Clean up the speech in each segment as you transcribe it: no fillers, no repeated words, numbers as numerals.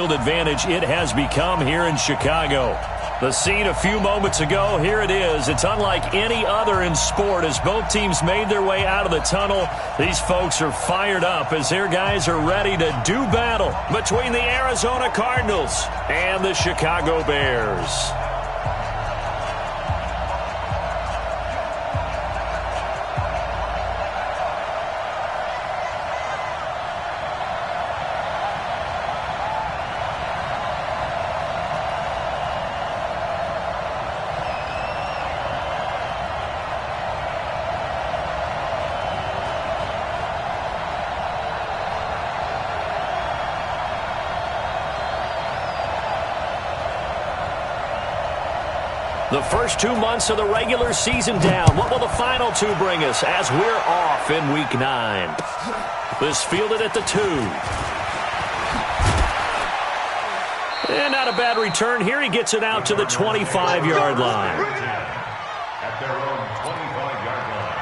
field advantage it has become here in Chicago. The scene a few moments ago, here it is. It's unlike any other in sport as both teams made their way out of the tunnel. These folks are fired up as their guys are ready to do battle between the Arizona Cardinals and the Chicago Bears. The first 2 months of the regular season down. What will the final two bring us as we're off in Week 9? This fielded at the 2. And not a bad return here. He gets it out to the 25-yard line. At their own 25-yard line.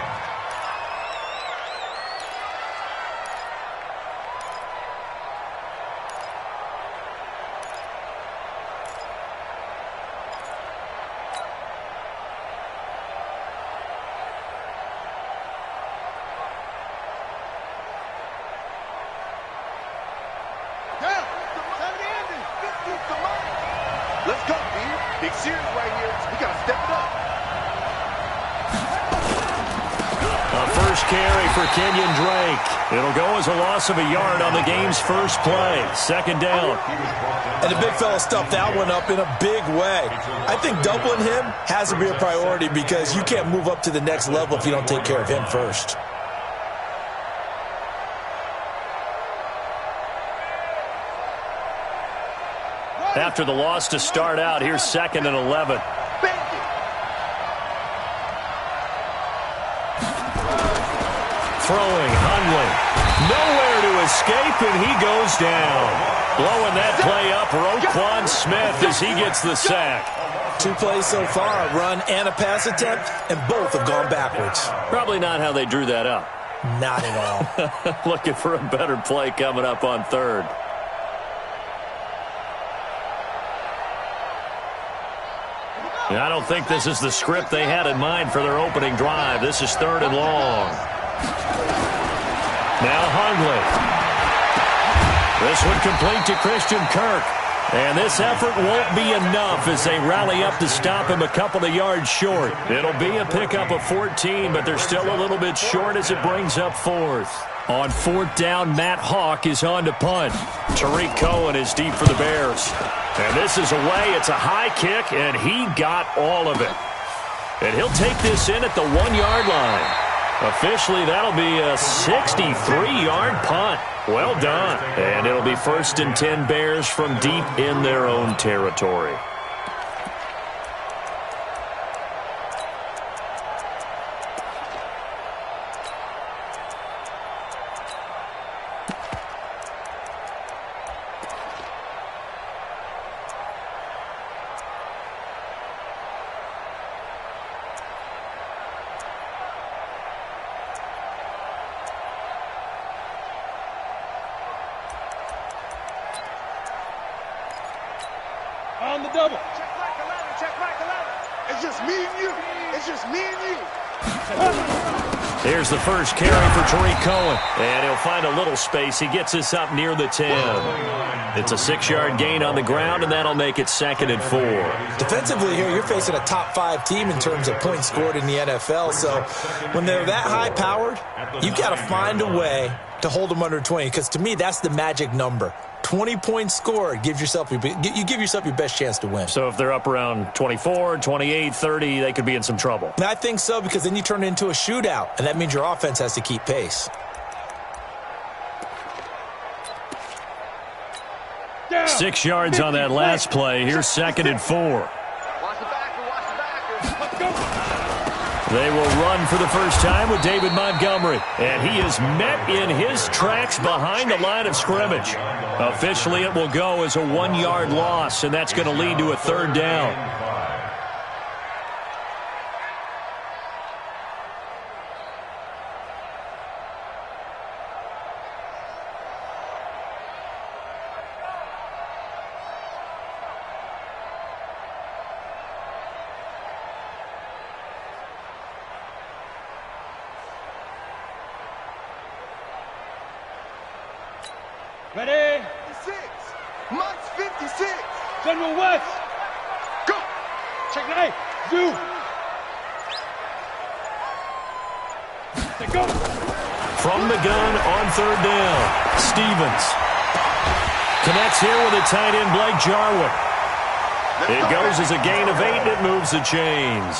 Let's go, dude. Big series right here. We got to step it up. A first carry for Kenyon Drake. It'll go as a loss of a yard on the game's first play. Second down. And the big fella stuffed that one up in a big way. I think doubling him has to be a priority because you can't move up to the next level if you don't take care of him first. After the loss to start out, here's 2nd and 11. Throwing, Hundley. Nowhere to escape, and he goes down. Blowing that play up, Roquan Smith as he gets the sack. 2 plays so far, a run and a pass attempt, and both have gone backwards. Probably not how they drew that up. Not at all. Looking for a better play coming up on 3rd. I don't think this is the script they had in mind for their opening drive. This is 3rd and long. Now Hundley. This one complete to Christian Kirk. And this effort won't be enough as they rally up to stop him a couple of yards short. It'll be a pickup of 14, but they're still a little bit short as it brings up 4th. On 4th down, Matt Hawk is on to punt. Tariq Cohen is deep for the Bears. And this is away. It's a high kick, and he got all of it. And he'll take this in at the 1-yard line. Officially, that'll be a 63-yard punt. Well done. And it'll be 1st and 10 Bears from deep in their own territory. On the double. Check right, the ladder. Check right, the ladder. It's just me and you. It's just me and you. Here's the first carry for Tariq Cohen. And he'll find a little space. He gets us up near the 10. It's a 6-yard gain on the ground, and that'll make it 2nd and 4. Defensively here, you're facing a top 5 team in terms of points scored in the NFL. So when they're that high-powered, you've got to find a way to hold them under 20. Because to me, that's the magic number. 20 points scored, you give yourself your best chance to win. So if they're up around 24, 28, 30, they could be in some trouble. And I think so, because then you turn it into a shootout, and that means your offense has to keep pace. 6 yards on that last play. Here's 2nd and 4. They will run for the first time with David Montgomery. And he is met in his tracks behind the line of scrimmage. Officially, it will go as a 1-yard loss, and that's going to lead to a 3rd down. Ready? 56. Months 56. General West. Go. Check right. Zoo. Go. From the gun on third down, Stevens connects here with a tight end, Blake Jarwin. It goes as a gain of 8, and it moves the chains.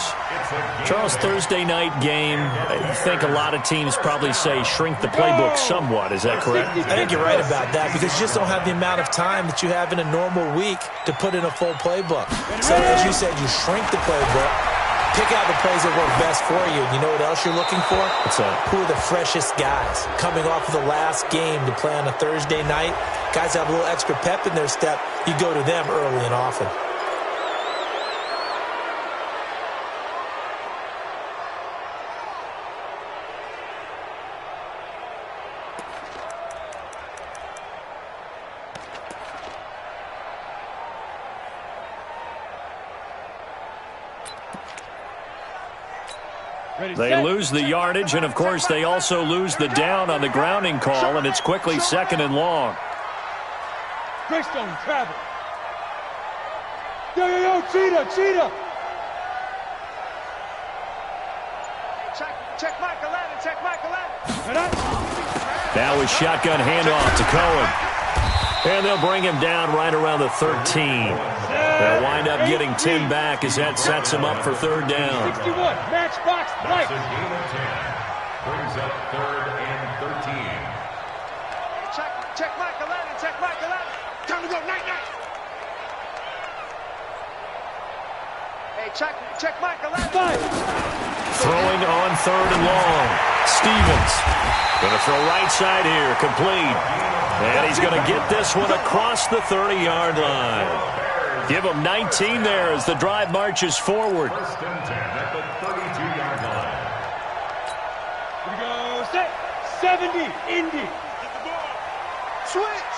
Charles, Thursday night game, I think a lot of teams probably say shrink the playbook somewhat. Is that correct? I think you're right about that because you just don't have the amount of time that you have in a normal week to put in a full playbook. So as you said, you shrink the playbook, pick out the plays that work best for you. And you know what else you're looking for? What's that? Who are the freshest guys coming off of the last game to play on a Thursday night? Guys have a little extra pep in their step. You go to them early and often. They lose the yardage, and, of course, they also lose the down on the grounding call, and it's quickly 2nd and long. Greystone, travel. Yo, cheetah. Check Michael Allen. Now with shotgun handoff to Cohen. And they'll bring him down right around the 13. They'll wind up getting 10 back as that sets him up for third down. 61, matchbox, right. Brings up 3rd and 13. Check Michael Allen. Time to go, night. Hey, check Michael Allen. Throwing on 3rd and long. Stevens going to throw right side here, complete. And he's going to get this one across the 30-yard line. Give him 19 there as the drive marches forward. 1st and 10 at the 32-yard line. Here we go, set. 70, Indy. Switch.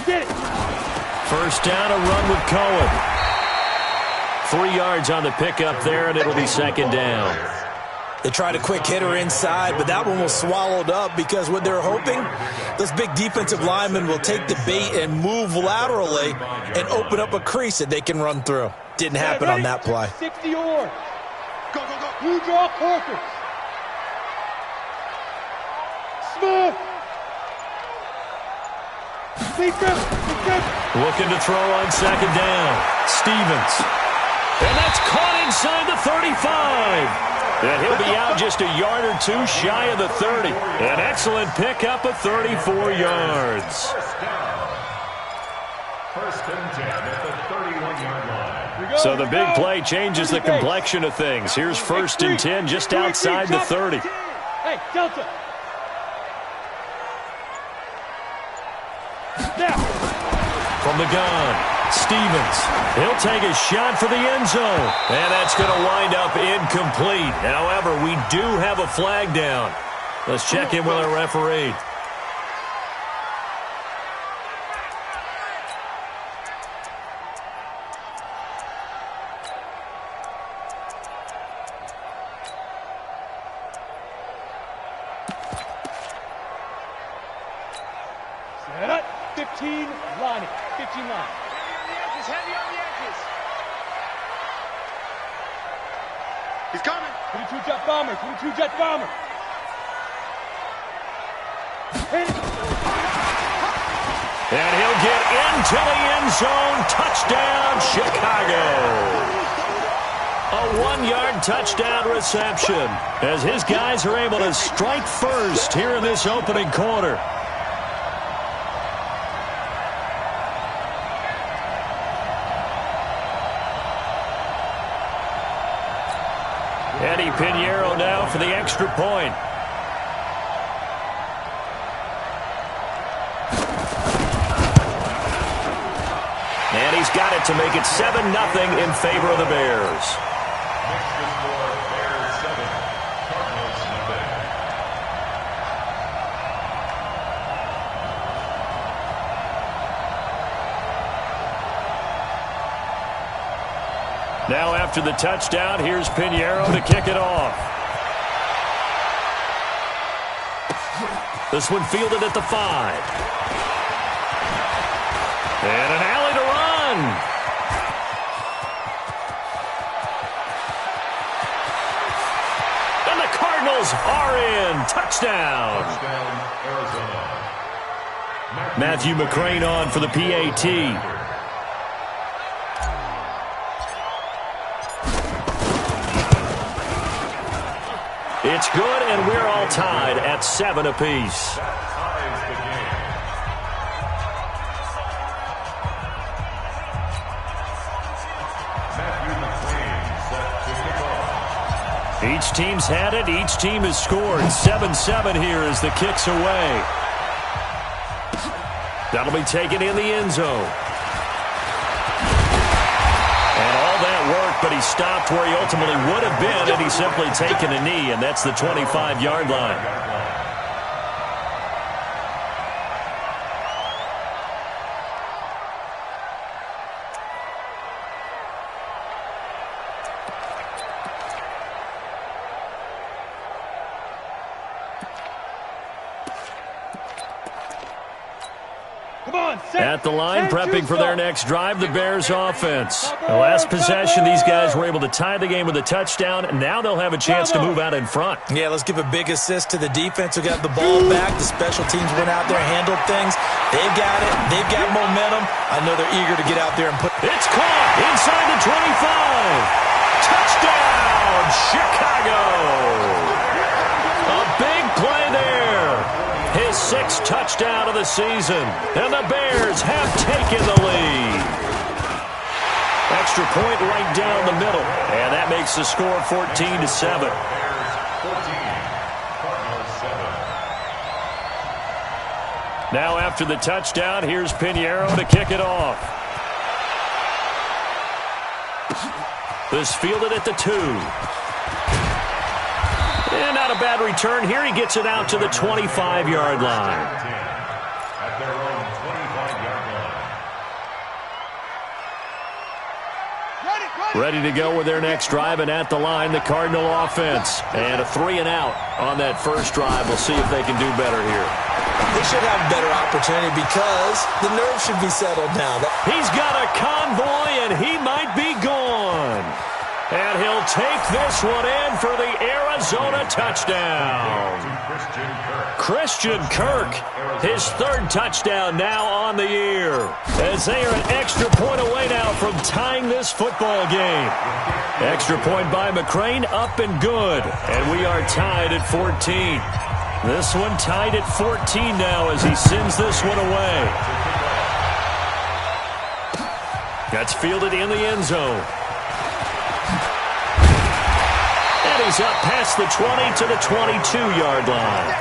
Get it. First down, a run with Cohen. 3 yards on the pickup there, and it'll be 2nd down. They tried a quick hitter inside, but that one was swallowed up because what they're hoping, those big defensive linemen will take the bait and move laterally and open up a crease that they can run through. Didn't happen on that play. 60 or. Go. You draw Corker. Smith. Looking to throw on 2nd down. Stevens. And that's caught inside the 35. And he'll be out just a yard or two shy of the 30. An excellent pickup of 34 yards. 1st and 10 at the 31-yard line. So the big play changes the complexion of things. Here's 1st and 10 just outside the 30. Hey, Delta. Now. From the gun, Stevens. He'll take a shot for the end zone. And that's going to wind up incomplete. However, we do have a flag down. Let's check in with our referee. Set up. 15 line. 15 line. Heavy on the edges. He's coming. 22 jet bomber. 22 jet bomber. And he'll get into the end zone. Touchdown, Chicago. A 1-yard touchdown reception as his guys are able to strike first here in this opening quarter. Eddie Pinheiro now for the extra point. And he's got it to make it 7-0 in favor of the Bears. Bears 7, Cardinals nothing. Now after the touchdown, here's Pinheiro to kick it off. This one fielded at the 5. And an alley to run. And the Cardinals are in. Touchdown. Matthew McCrane on for the PAT. It's good, and we're all tied at 7 apiece. Each team's had it. Each team has scored. 7-7 here as the kick's away. That'll be taken in the end zone. And all that work, but he stopped where he ultimately would have been, and he's simply taken a knee, and that's the 25-yard line. At the line, prepping for their next drive, the Bears offense. The last possession, these guys were able to tie the game with a touchdown, and now they'll have a chance to move out in front. Yeah, let's give a big assist to the defense who got the ball back. The special teams went out there and handled things. They've got it. They've got momentum. I know they're eager to get out there and put... It's caught inside the 25. Touchdown, Chicago. A big play there. His 6th touchdown of the season, and the Bears have taken the lead. Extra point right down the middle, and that makes the score 14-7. Now after the touchdown, here's Pinheiro to kick it off. This fielded at the 2. And not a bad return here. He gets it out to the 25-yard line. At their own 25-yard line. Ready to go with their next drive, and at the line, the Cardinal offense. And a 3-and-out on that first drive. We'll see if they can do better here. They should have a better opportunity because the nerves should be settled now. He's got a convoy, and he might be gone. And he'll take this one in for the Arizona touchdown. Christian Kirk, his 3rd touchdown now on the year. As they are an extra point away now from tying this football game. Extra point by McCrane, up and good. And we are tied at 14. This one tied at 14 now as he sends this one away. That's fielded in the end zone. And he's up past the 20 to the 22-yard line.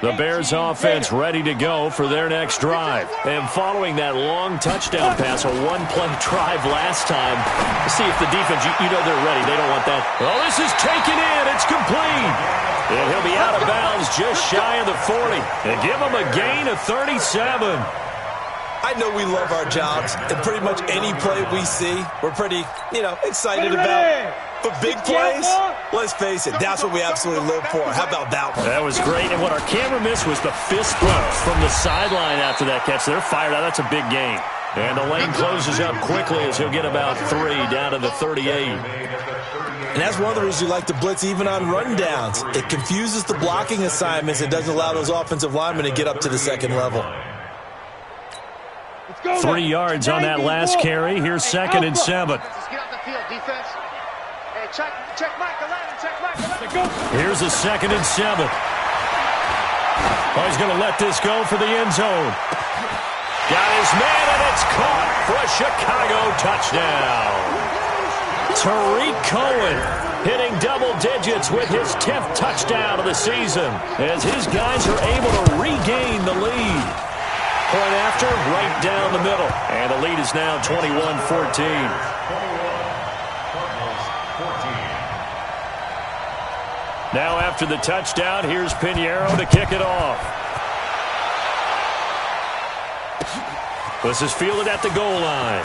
The Bears offense ready to go for their next drive. And following that long touchdown pass, a one-play drive last time, see if the defense, you know they're ready. They don't want that. Oh, this is taken in. It's complete. And he'll be out of bounds just shy of the 40. And give him a gain of 37. I know we love our jobs, and pretty much any play we see, we're pretty, excited about. But big plays, let's face it, that's what we absolutely live for. How about that one? That was great, and what our camera missed was the fist bump from the sideline after that catch. They're fired out. That's a big gain. And the lane closes up quickly as he'll get about 3 down to the 38. And that's one of the reasons you like to blitz even on rundowns. It confuses the blocking assignments. It doesn't allow those offensive linemen to get up to the second level. 3 yards on that last carry. Here's 2nd and 7. Here's a 2nd and 7. Oh, he's going to let this go for the end zone. Got his man, and it's caught for a Chicago touchdown. Tariq Cohen hitting double digits with his 10th touchdown of the season as his guys are able to regain the lead. Point after, right down the middle. And the lead is now 21-14. Now after the touchdown, here's Pinheiro to kick it off. This is fielded at the goal line.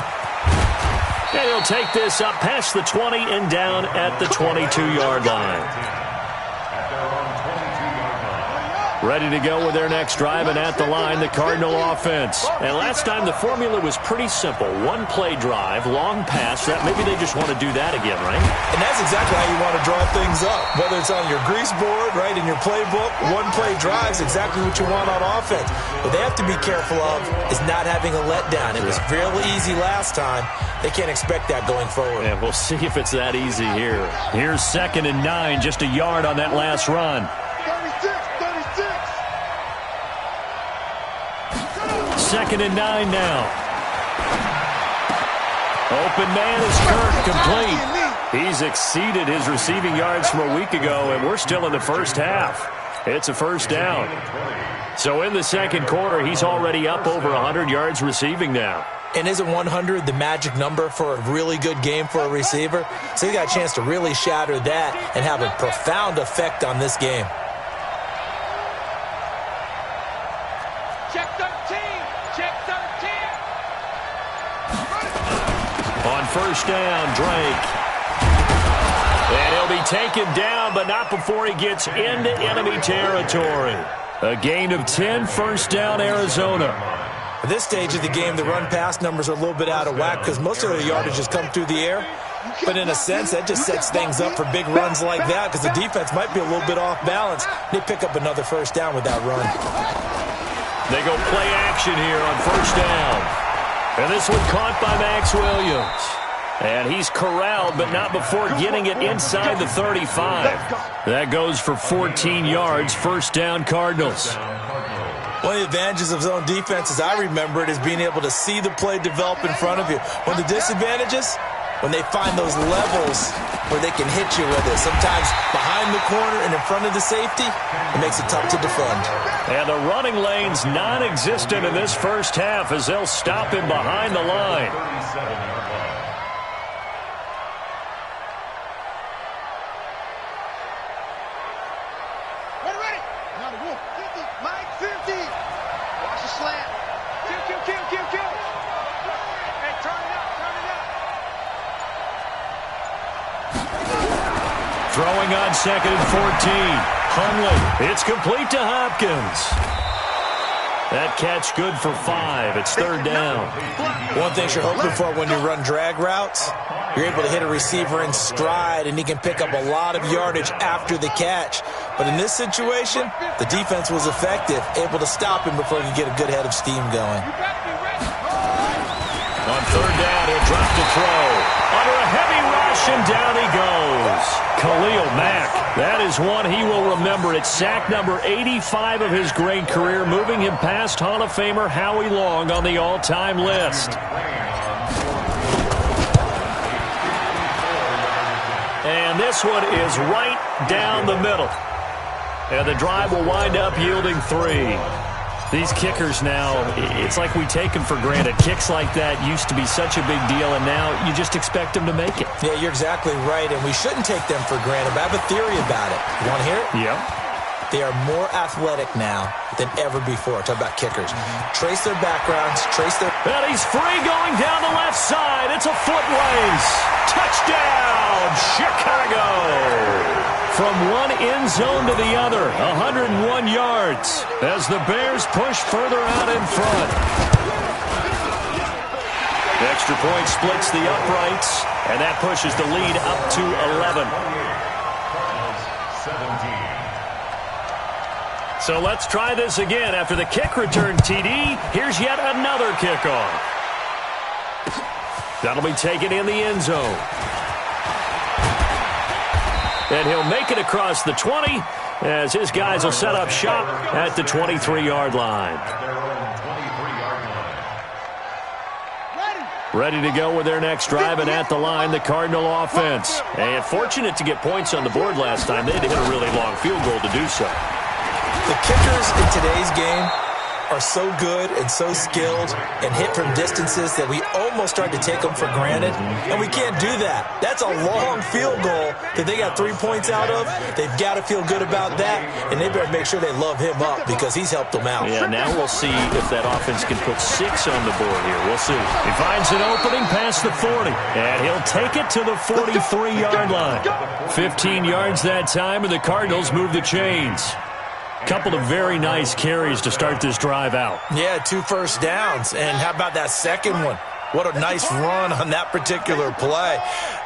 And he'll take this up past the 20 and down at the 22-yard line. Ready to go with their next drive, and at the line, the Cardinal offense. And last time, the formula was pretty simple. One-play drive, long pass. That maybe they just want to do that again, right? And that's exactly how you want to draw things up. Whether it's on your grease board, right, in your playbook, one-play drive is exactly what you want on offense. What they have to be careful of is not having a letdown. It was fairly easy last time. They can't expect that going forward. And we'll see if it's that easy here. Here's 2nd and 9, just a yard on that last run. 2nd and 9 now. Open man is Kirk, complete. He's exceeded his receiving yards from a week ago, and we're still in the first half. It's a first down. So in the second quarter, he's already up over 100 yards receiving now. And isn't 100 the magic number for a really good game for a receiver? So he got a chance to really shatter that and have a profound effect on this game. Check 13. Check 13. On first down, Drake. And he'll be taken down, but not before he gets into enemy territory. A gain of 10, first down, Arizona. At this stage of the game, the run-pass numbers are a little bit out of whack because most of the yardages come through the air. But in a sense, that just sets things up for big runs like that because the defense might be a little bit off balance. They pick up another first down with that run. They go play action here on first down. And this one caught by Max Williams. And he's corralled, but not before getting it inside the 35. That goes for 14 yards, first down Cardinals. One of the advantages of zone defense, as I remember it, is being able to see the play develop in front of you. One of the disadvantages, when they find those levels where they can hit you with it. Sometimes behind the corner and in front of the safety, it makes it tough to defend. And the running lane's non-existent in this first half as they'll stop him behind the line. Ready. Now the wolf. 50. Mike 50. Watch the slant. Kill. Hey, turn it up. Throwing on 2nd and 14. Hundley. It's complete to Hopkins. That catch good for 5. It's third down. One thing you're hoping for when you run drag routes, you're able to hit a receiver in stride, and he can pick up a lot of yardage after the catch. But in this situation, the defense was effective, able to stop him before he could get a good head of steam going. On third down, he'll drop to throw. Under a heavy rush, and down he goes. Khalil Mack. That is one he will remember. It's sack number 85 of his great career, moving him past Hall of Famer Howie Long on the all-time list. And this one is right down the middle. And the drive will wind up yielding 3. These kickers now, it's like we take them for granted. Kicks like that used to be such a big deal, and now you just expect them to make it. Yeah, you're exactly right, and we shouldn't take them for granted. But I have a theory about it. You want to hear it? Yep. They are more athletic now than ever before. Talk about kickers. Trace their backgrounds, trace their... And he's free going down the left side. It's a foot race. Touchdown, Chicago. From one end zone to the other, 101 yards as the Bears push further out in front. The extra point splits the uprights, and that pushes the lead up to 11. 17. So let's try this again. After the kick return TD, here's yet another kickoff. That'll be taken in the end zone. And he'll make it across the 20 as his guys will set up shop at the 23-yard line. Ready to go with their next drive, and at the line, the Cardinal offense. And fortunate to get points on the board last time. They had to hit a really long field goal to do so. The kickers in today's game are so good and so skilled and hit from distances that we almost start to take them for granted, and we can't do that. That's a long field goal that they got 3 points out of. They've got to feel good about that, and they better make sure they love him up because he's helped them out. Yeah, now we'll see if that offense can put 6 on the board here. We'll see. He finds an opening past the 40, and he'll take it to the 43-yard line. 15 yards that time, and the Cardinals move the chains. Couple of very nice carries to start this drive out. Yeah, 2 first downs. And how about that second one? What a nice run on that particular play.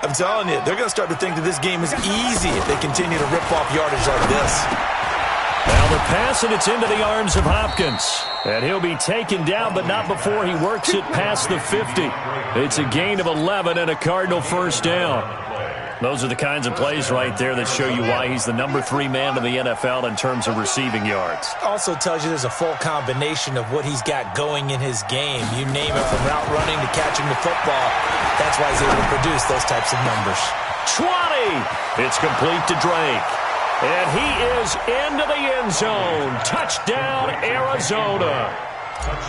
I'm telling you, they're going to start to think that this game is easy if they continue to rip off yardage like this. Now the pass, and it's into the arms of Hopkins. And he'll be taken down, but not before he works it past the 50. It's a gain of 11 and a Cardinal first down. Those are the kinds of plays right there that show you why he's the number 3 man in the NFL in terms of receiving yards. Also tells you there's a full combination of what he's got going in his game. You name it, from route running to catching the football. That's why he's able to produce those types of numbers. 20! It's complete to Drake. And he is into the end zone. Touchdown, Arizona.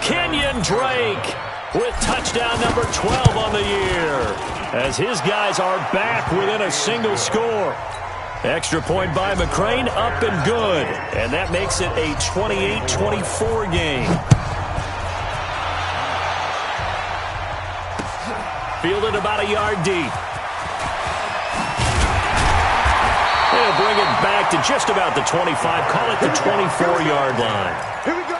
Kenyon Drake with touchdown number 12 on the year, as his guys are back within a single score. Extra point by McCrane, up and good. And that makes it a 28-24 game. Fielded about a yard deep. They'll bring it back to just about the 25. Call it the 24-yard line. Here we go.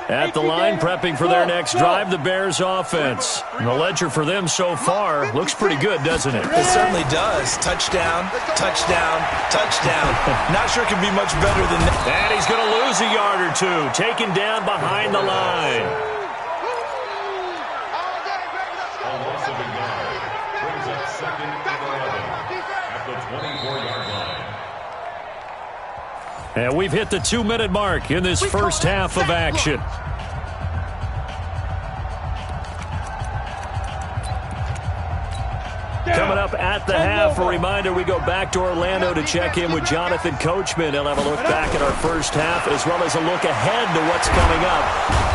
At the line, prepping for their next drive, the Bears offense. And the ledger for them so far looks pretty good, doesn't it? It certainly does. Touchdown, touchdown, touchdown. Not sure it can be much better than that. And he's going to lose a yard or two, taken down behind the line. Almost a big yard. Brings up 2nd and 11 at the 24-yard line. And we've hit the 2-minute mark in this first half of action. Coming up at the half, a reminder, we go back to Orlando to check in with Jonathan Coachman. He'll have a look back at our first half as well as a look ahead to what's coming up.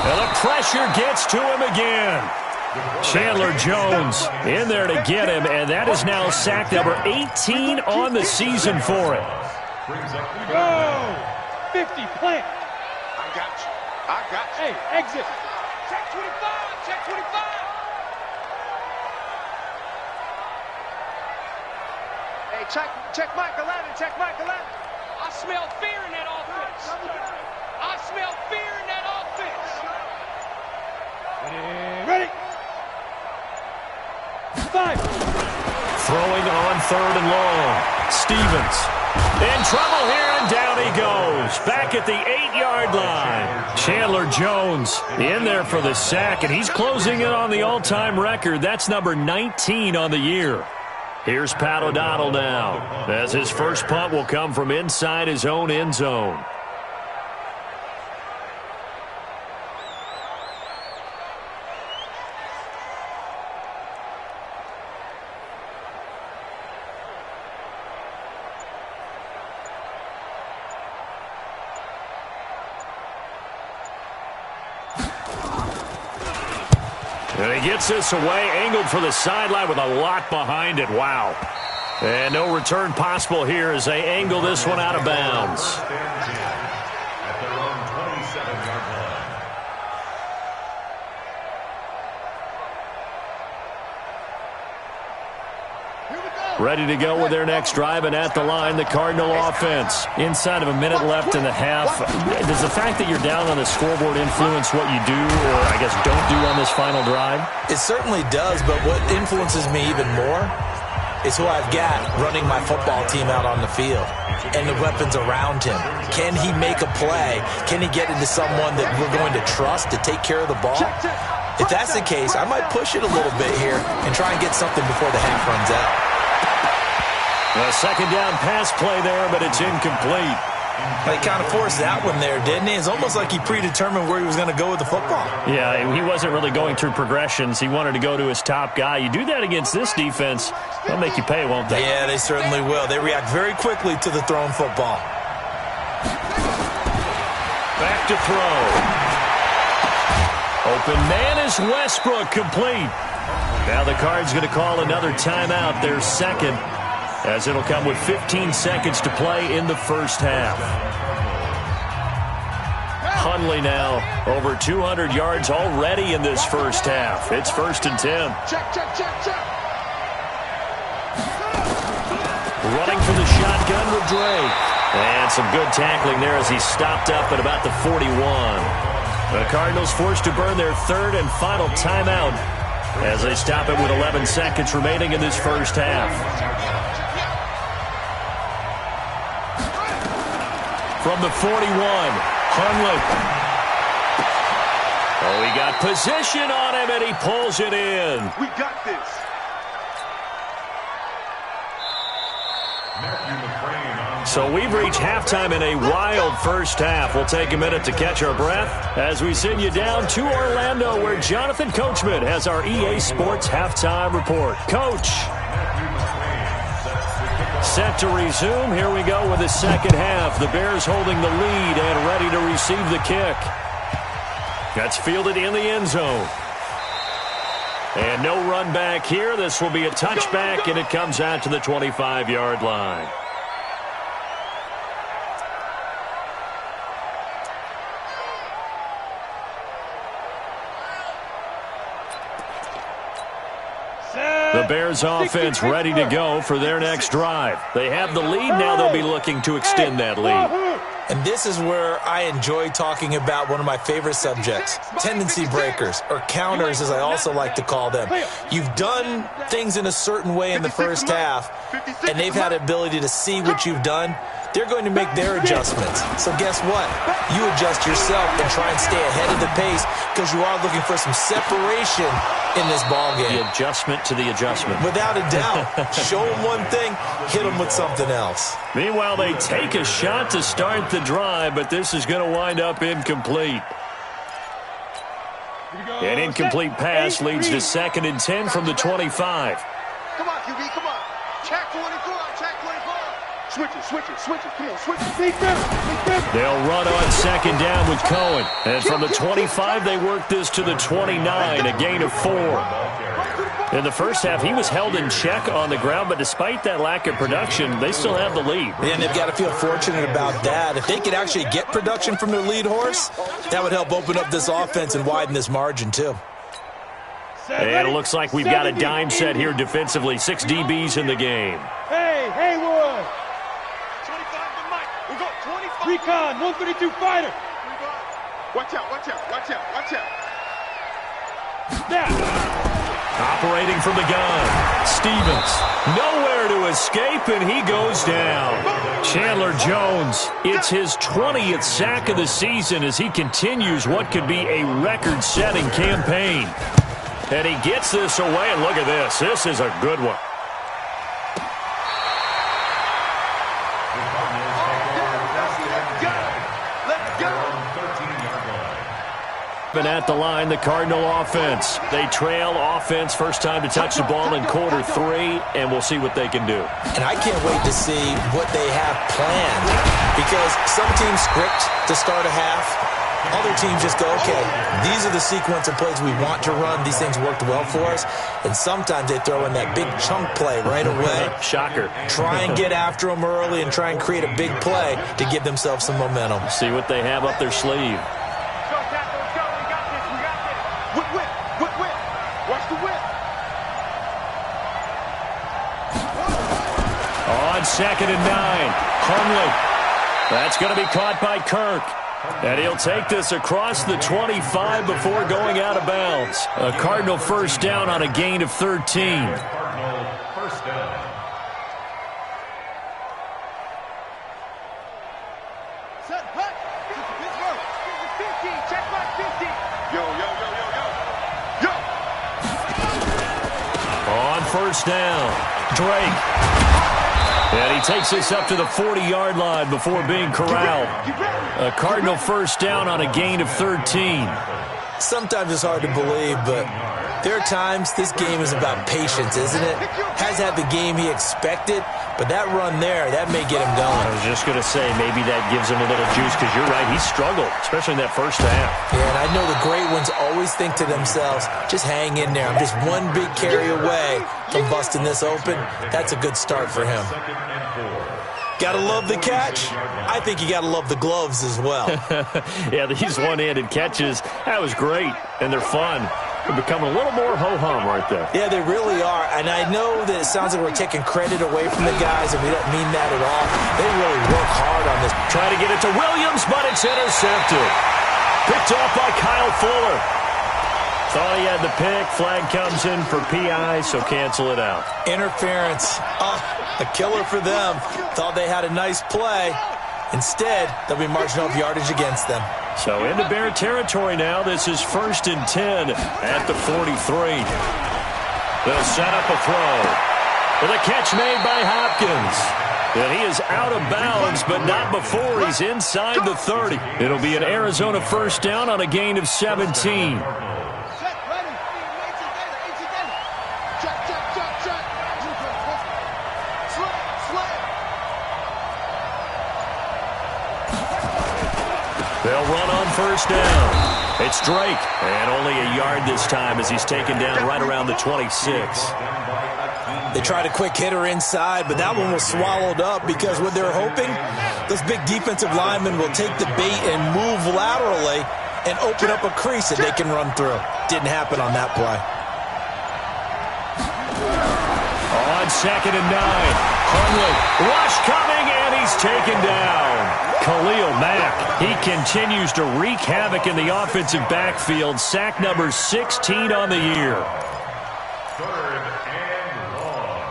And the pressure gets to him again. Chandler Jones in there to get him, and that is now sack number 18 on the season for it. Go! 50, plant. I got you. I got you. Hey, exit. Check 25. Check 25. Hey, check Mike 11. Check Mike 11. I smell fear in that offense. I smell fear in that offense. Ready. 5. Throwing on 3rd and long. Stevens in trouble here, and down he goes. Back at the 8-yard line. Chandler Jones in there for the sack, and he's closing in on the all-time record. That's number 19 on the year. Here's Pat O'Donnell now, as his first punt will come from inside his own end zone. And he gets this away, angled for the sideline with a lot behind it. Wow. And no return possible here as they angle this one out of bounds. At their own 27-yard line. Ready to go with their next drive, and at the line, the Cardinal offense. Inside of a minute left in the half. Does the fact that you're down on the scoreboard influence what you do, or I guess don't do on this final drive? It certainly does, but what influences me even more is who I've got running my football team out on the field and the weapons around him. Can he make a play? Can he get into someone that we're going to trust to take care of the ball? If that's the case, I might push it a little bit here and try and get something before the half runs out. A second down pass play there, but it's incomplete. They kind of forced that one there, didn't he? It's almost like he predetermined where he was going to go with the football. Yeah, he wasn't really going through progressions. He wanted to go to his top guy. You do that against this defense, they'll make you pay, won't they? Yeah, they certainly will. They react very quickly to the thrown football. Back to throw. Open man is Westbrook, complete. Now the Cards going to call another timeout, their second, as it'll come with 15 seconds to play in the first half. Hundley now over 200 yards already in this first half. It's 1st and 10. Check. Running for the shotgun with Drake. And some good tackling there as he stopped up at about the 41. The Cardinals forced to burn their third and final timeout as they stop it with 11 seconds remaining in this first half. From the 41, Hundley. Oh, he got position on him, and he pulls it in. We got this. So we've reached halftime in a wild first half. We'll take a minute to catch our breath as we send you down to Orlando, where Jonathan Coachman has our EA Sports halftime report. Coach. Set to resume. Here we go with the second half. The Bears holding the lead and ready to receive the kick. That's fielded in the end zone. And no run back here. This will be a touchback, and it comes out to the 25-yard line. The Bears offense ready to go for their next drive. They have the lead. Now they'll be looking to extend that lead. And this is where I enjoy talking about one of my favorite subjects, tendency breakers, or counters as I also like to call them. You've done things in a certain way in the first half, and they've had the ability to see what you've done. They're going to make their adjustments. So guess what? You adjust yourself and try and stay ahead of the pace because you are looking for some separation in this ballgame. The adjustment to the adjustment. Without a doubt. Show them one thing, hit them with something else. Meanwhile, they take a shot to start the drive, but this is going to wind up incomplete. An incomplete pass leads to 2nd and 10 from the 25. Come on, QB, come on. Check 24, check 24. Switch it. Come on, switch it. They'll run on 2nd down with Cohen. And from the 25, they work this to the 29, a gain of 4. In the first half, he was held in check on the ground, but despite that lack of production, they still have the lead. And they've got to feel fortunate about that. If they could actually get production from their lead horse, that would help open up this offense and widen this margin, too. And it looks like we've got a dime set here defensively. 6 DBs in the game. Hey, Haywood. 25 to Mike. We got 25. Recon, 132 fighter. Watch out. Snap. Operating from the gun, Stevens. Nowhere to escape, and he goes down. Chandler Jones, it's his 20th sack of the season as he continues what could be a record-setting campaign. And he gets this away, and look at this. This is a good one. At the line, the Cardinal offense. They trail offense first time to touch the ball in quarter 3, and we'll see what they can do. And I can't wait to see what they have planned, because some teams script to start a half. Other teams just go, okay, these are the sequence of plays we want to run. These things worked well for us. And sometimes they throw in that big chunk play right away. Shocker. Try and get after them early and try and create a big play to give themselves some momentum. See what they have up their sleeve. On 2nd and 9, Hundley. That's going to be caught by Kirk. And he'll take this across the 25 before going out of bounds. A Cardinal first down on a gain of 13. Cardinal first down. Set, hut. Pittsburgh. 50. Check back 50. Yo. On first down, Drake. And he takes this up to the 40-yard line before being corralled. A Cardinal first down on a gain of 13. Sometimes it's hard to believe, but there are times this game is about patience, isn't it? Has had the game he expected, but that run there, that may get him going. I was just going to say, maybe that gives him a little juice, because you're right, he struggled, especially in that first half. Yeah, and I know the great ones always think to themselves, just hang in there. I'm just one big carry away from busting this open. That's a good start for him. Gotta love the catch. I think you gotta love the gloves as well. Yeah, these one-handed catches, that was great, and they're fun. They're becoming a little more ho-hum right there. Yeah, they really are, and I know that it sounds like we're taking credit away from the guys, and we don't mean that at all. They really work hard on this. Trying to get it to Williams, but it's intercepted. Picked off by Kyle Fuller. Thought he had the pick. Flag comes in for PI, so cancel it out. Interference. Oh, a killer for them. Thought they had a nice play. Instead, they'll be marching off yardage against them. So into Bear territory now. This is 1st and 10 at the 43. They'll set up a throw. With a catch made by Hopkins. And he is out of bounds, but not before he's inside the 30. It'll be an Arizona first down on a gain of 17. They'll run on first down. It's Drake, and only a yard this time as he's taken down right around the 26. They tried a quick hitter inside, but that one was swallowed up because what they're hoping, those big defensive linemen will take the bait and move laterally and open up a crease that they can run through. Didn't happen on that play. On 2nd and 9, Hundley, rush coming, and he's taken down. Khalil Mack, he continues to wreak havoc in the offensive backfield. Sack number 16 on the year. 3rd and long.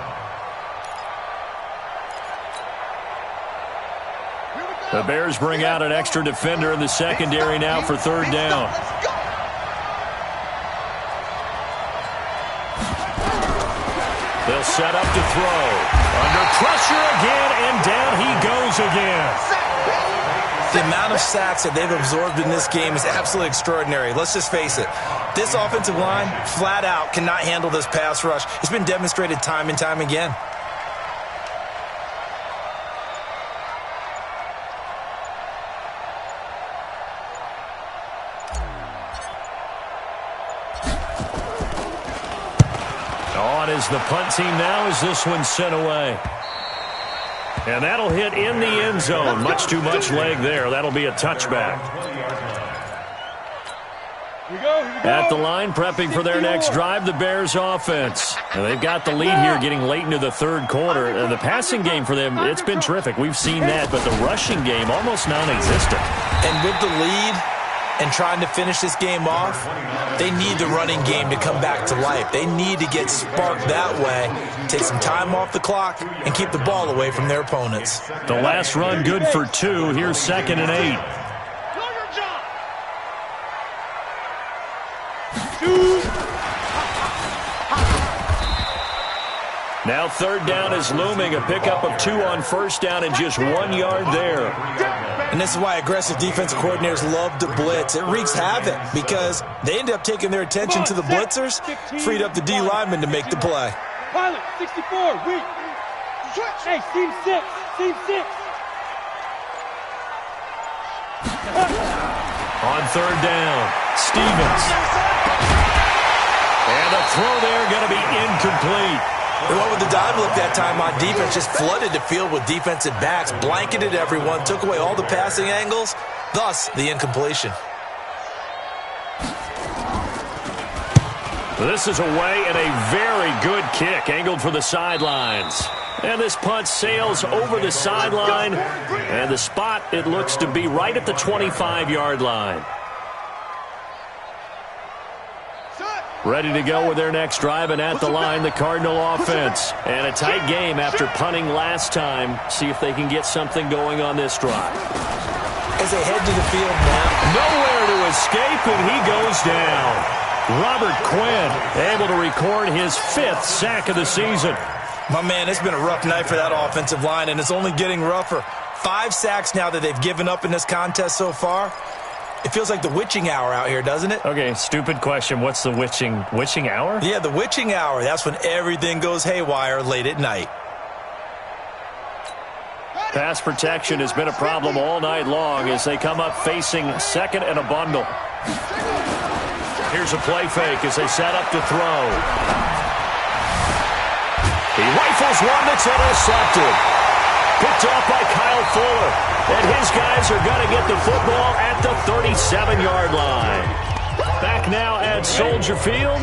The Bears bring out an extra defender in the secondary now for 3rd down. They'll set up to throw. Under pressure again, and down he goes again. The amount of sacks that they've absorbed in this game is absolutely extraordinary. Let's just face it. This offensive line, flat out, cannot handle this pass rush. It's been demonstrated time and time again. On is the punt team now as this one's sent away. And that'll hit in the end zone. Much too much leg there. That'll be a touchback. Here we go. At the line, prepping for their next drive, the Bears offense. And they've got the lead here getting late into the 3rd quarter. And the passing game for them, it's been terrific. We've seen that, but the rushing game almost non-existent. And with the lead and trying to finish this game off, they need the running game to come back to life. They need to get sparked that way, take some time off the clock, and keep the ball away from their opponents. The last run good for 2. Here's 2nd and 8. Now 3rd down is looming. A pickup of 2 on first down and just 1 yard there. And this is why aggressive defensive coordinators love to blitz. It wreaks havoc because they end up taking their attention to the blitzers, freed up the D lineman to make the play. Pilot, 64, weak. Hey, seam 6, seam 6. On 3rd down, Stevens. And the throw there going to be incomplete. They went with the dime look that time on defense, just flooded the field with defensive backs, blanketed everyone, took away all the passing angles, thus the incompletion. This is away and a very good kick, angled for the sidelines. And this punt sails over the sideline, and the spot, it looks to be right at the 25-yard line. Ready to go with their next drive, and at the line, the Cardinal offense. And a tight game after punting last time. See if they can get something going on this drive. As they head to the field now. Nowhere to escape, and he goes down. Robert Quinn able to record his 5th sack of the season. My man, it's been a rough night for that offensive line, and it's only getting rougher. 5 sacks now that they've given up in this contest so far. It feels like the witching hour out here, doesn't it? Okay, stupid question. What's the witching hour? Yeah, the witching hour. That's when everything goes haywire late at night. Pass protection has been a problem all night long as they come up facing second and a bundle. Here's a play fake as they set up to throw. He rifles one that's intercepted. Picked off by Kyle Fuller. And his guys are going to get the football at the 37-yard line. Back now at Soldier Field.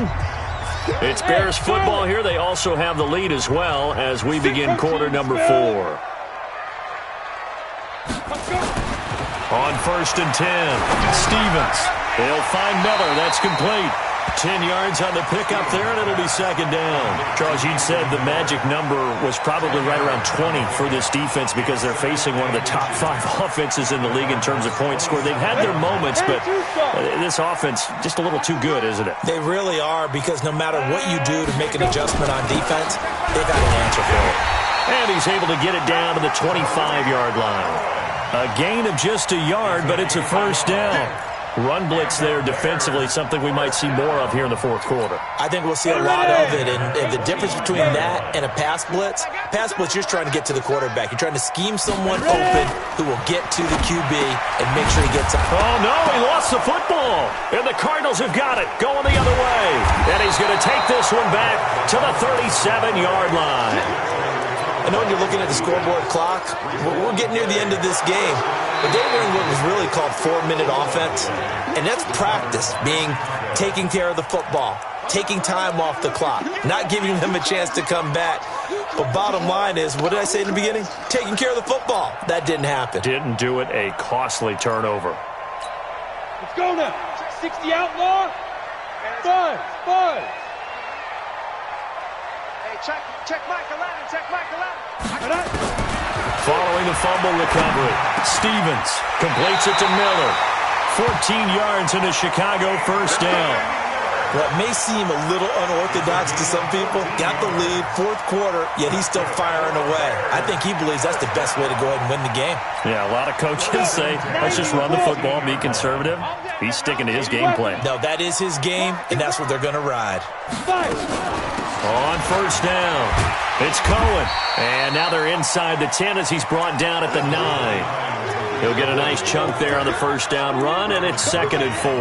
It's Bears football here. They also have the lead as well as we begin quarter number 4. On 1st and 10, Stevens. They'll find Miller. That's complete. 10 yards on the pickup there, and it'll be second down. Charles, you said the magic number was probably right around 20 for this defense because they're facing one of the top 5 offenses in the league in terms of points scored. They've had their moments, but this offense just a little too good, isn't it? They really are, because no matter what you do to make an adjustment on defense, they've got an answer for it. And he's able to get it down to the 25-yard line. A gain of just a yard, but it's a first down. Run blitz there defensively, something we might see more of here in the fourth quarter. I think we'll see a lot of it, and the difference between that and a pass blitz, you're just trying to get to the quarterback. You're trying to scheme someone open who will get to the QB and make sure he gets up. Oh, no, he lost the football. And the Cardinals have got it, going the other way. And he's going to take this one back to the 37-yard line. I know when you're looking at the scoreboard clock, we're getting near the end of this game. But they were in what was really called 4-minute offense. And that's practice, taking care of the football, taking time off the clock, not giving them a chance to come back. But bottom line is, what did I say in the beginning? Taking care of the football. That didn't happen. Didn't do it, a costly turnover. Let's go now. 60 outlaw. Buzz. Hey, check Michael Allen. Check Michael Allen. Following the fumble recovery, Stevens completes it to Miller. 14 yards in a Chicago first down. What may seem a little unorthodox to some people, got the lead, fourth quarter, yet he's still firing away. I think he believes that's the best way to go ahead and win the game. Yeah, a lot of coaches say, let's just run the football, be conservative. He's sticking to his game plan. No, that is his game, and that's what they're going to ride. On first down, it's Cohen. And now they're inside the 10 as he's brought down at the 9. He'll get a nice chunk there on the first down run, and it's 2nd and 4.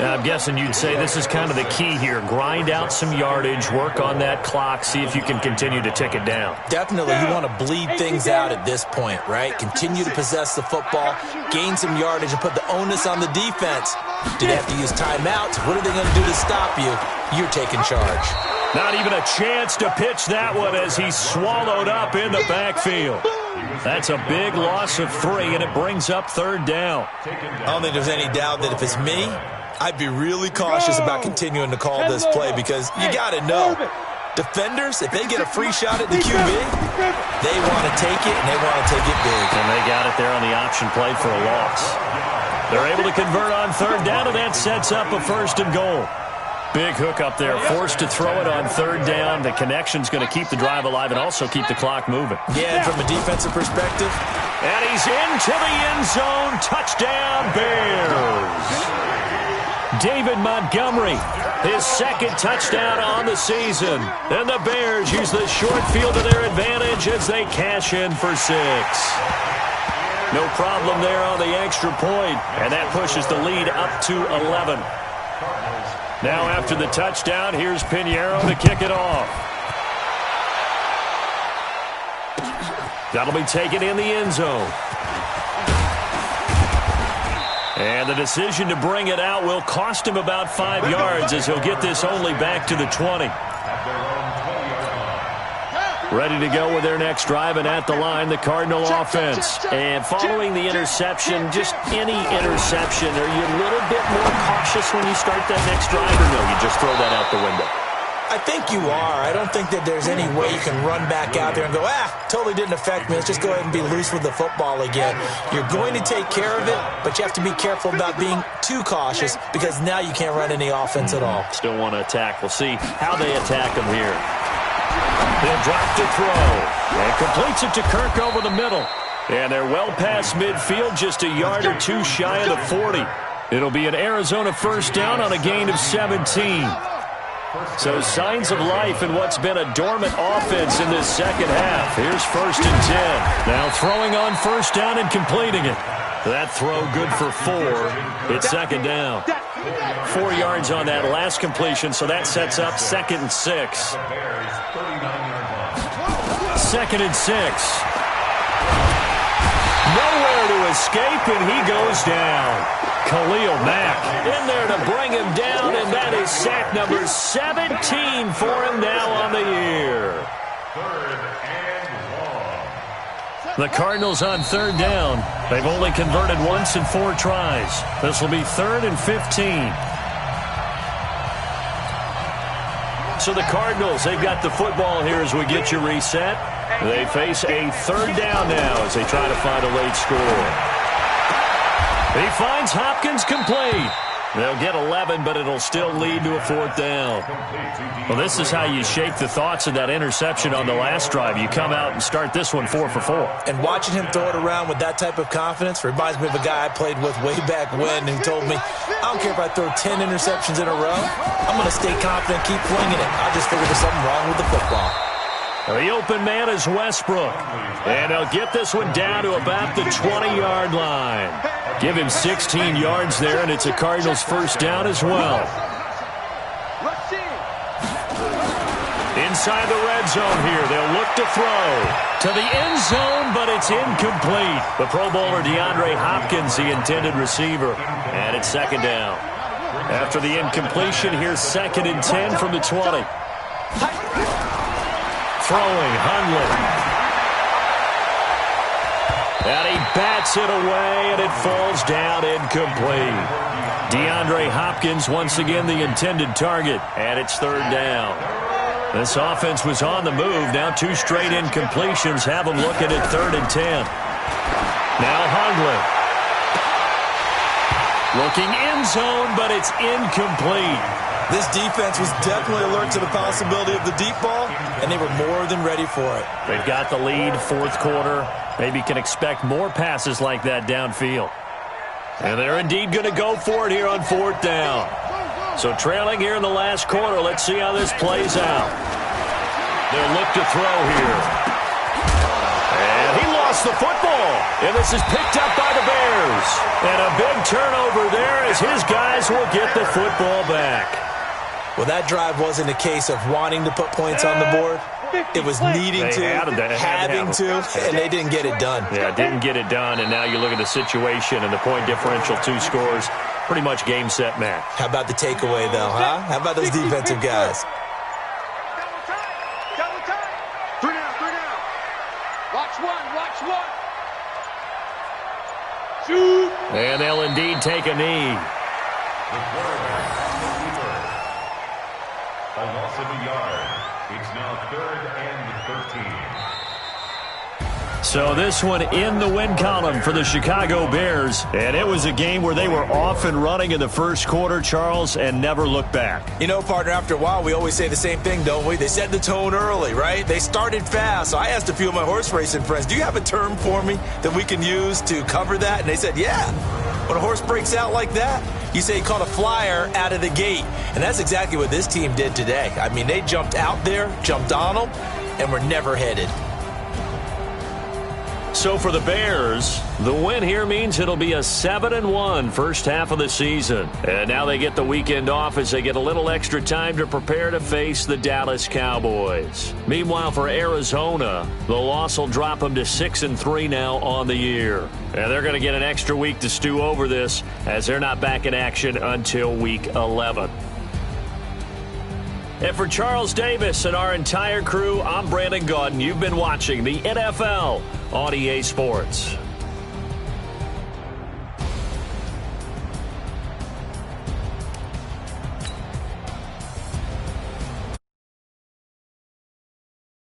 Now, I'm guessing you'd say this is kind of the key here. Grind out some yardage, work on that clock, see if you can continue to tick it down. Definitely. You want to bleed things out at this point, right? Continue to possess the football, gain some yardage, and put the onus on the defense. Do they have to use timeouts? What are they going to do to stop you? You're taking charge. Not even a chance to pitch that one as he's swallowed up in the backfield. That's a big loss of 3, and it brings up 3rd down. I don't think there's any doubt that if it's me, I'd be really cautious about continuing to call this play because you got to know, defenders, if they get a free shot at the QB, they want to take it, and they want to take it big. And they got it there on the option play for a loss. They're able to convert on 3rd down, and that sets up a 1st and goal. Big hook up there, forced to throw it on 3rd down. The connection's going to keep the drive alive and also keep the clock moving. Yeah, and from a defensive perspective. And he's into the end zone. Touchdown, Bears. David Montgomery, his 2nd touchdown on the season. And the Bears use the short field to their advantage as they cash in for 6. No problem there on the extra point, and that pushes the lead up to 11. Now after the touchdown, here's Pinheiro to kick it off. That'll be taken in the end zone. And the decision to bring it out will cost him about 5 yards as he'll get this only back to the 20. Ready to go with their next drive, and at the line, the Cardinal offense. And following the interception, just any interception, are you a little bit more cautious when you start that next drive, or no, you just throw that out the window? I think you are. I don't think that there's any way you can run back out there and go, totally didn't affect me. Let's just go ahead and be loose with the football again. You're going to take care of it, but you have to be careful about being too cautious because now you can't run any offense at all. Still want to attack. We'll see how they attack them here. He'll drop to throw and completes it to Kirk over the middle. And they're well past midfield, just a yard or two shy of the 40. It'll be an Arizona first down on a gain of 17. So signs of life in what's been a dormant offense in this second half. Here's 1st and 10. Now throwing on first down and completing it. That throw good for 4. It's 2nd down. 4 yards on that last completion, so that sets up 2nd and 6. 2nd and 6. Nowhere to escape, and he goes down. Khalil Mack in there to bring him down, and that is sack number 17 for him now on the year. 3rd and 1. The Cardinals on 3rd down. They've only converted once in 4 tries. This will be 3rd and 15. So the Cardinals, they've got the football here as we get you reset. They face a 3rd down now as they try to find a late score. He finds Hopkins complete. They'll get 11, but it'll still lead to a 4th down. Well, this is how you shake the thoughts of that interception on the last drive. You come out and start this one 4 for 4. And watching him throw it around with that type of confidence reminds me of a guy I played with way back when who told me, I don't care if I throw 10 interceptions in a row. I'm going to stay confident, keep flinging it. I just figured there's something wrong with the football. The open man is Westbrook. And they'll get this one down to about the 20-yard line. Give him 16 yards there, and it's a Cardinals first down as well. Inside the red zone here, they'll look to throw to the end zone, but it's incomplete. The Pro Bowler DeAndre Hopkins, the intended receiver, and it's 2nd down. After the incompletion, here's 2nd and 10 from the 20. Throwing, Hundley. And he bats it away, and it falls down incomplete. DeAndre Hopkins, once again, the intended target, and it's 3rd down. This offense was on the move. Now 2 straight incompletions have them looking at 3rd and 10. Now Hundley. Looking end zone, but it's incomplete. This defense was definitely alert to the possibility of the deep ball, and they were more than ready for it. They've got the lead, 4th quarter. Maybe can expect more passes like that downfield. And they're indeed going to go for it here on 4th down. So trailing here in the last quarter, let's see how this plays out. They'll look to throw here. And he lost the football. And this is picked up by the Bears. And a big turnover there as his guys will get the football back. Well, that drive wasn't a case of wanting to put points on the board. It was needing to, having to, and they didn't get it done. Yeah, didn't get it done, and now you look at the situation and the point differential, 2 scores, pretty much game, set, match. How about the takeaway, though, huh? How about those defensive guys? Double time. 3 down. Watch one. Shoot. And they'll indeed take a knee. A loss of a yard. It's now 3rd and 13. So this one in the win column for the Chicago Bears. And it was a game where they were off and running in the first quarter, Charles, and never looked back. You know, partner, after a while, we always say the same thing, don't we? They set the tone early, right? They started fast. So I asked a few of my horse racing friends, do you have a term for me that we can use to cover that? And they said, yeah. When a horse breaks out like that, you say he caught a flyer out of the gate. And that's exactly what this team did today. I mean, they jumped out there, jumped on them, and were never headed. So for the Bears, the win here means it'll be a 7-1 first half of the season. And now they get the weekend off as they get a little extra time to prepare to face the Dallas Cowboys. Meanwhile, for Arizona, the loss will drop them to 6-3 now on the year. And they're going to get an extra week to stew over this as they're not back in action until week 11. And for Charles Davis and our entire crew, I'm Brandon Gaudin. You've been watching the NFL on EA Sports.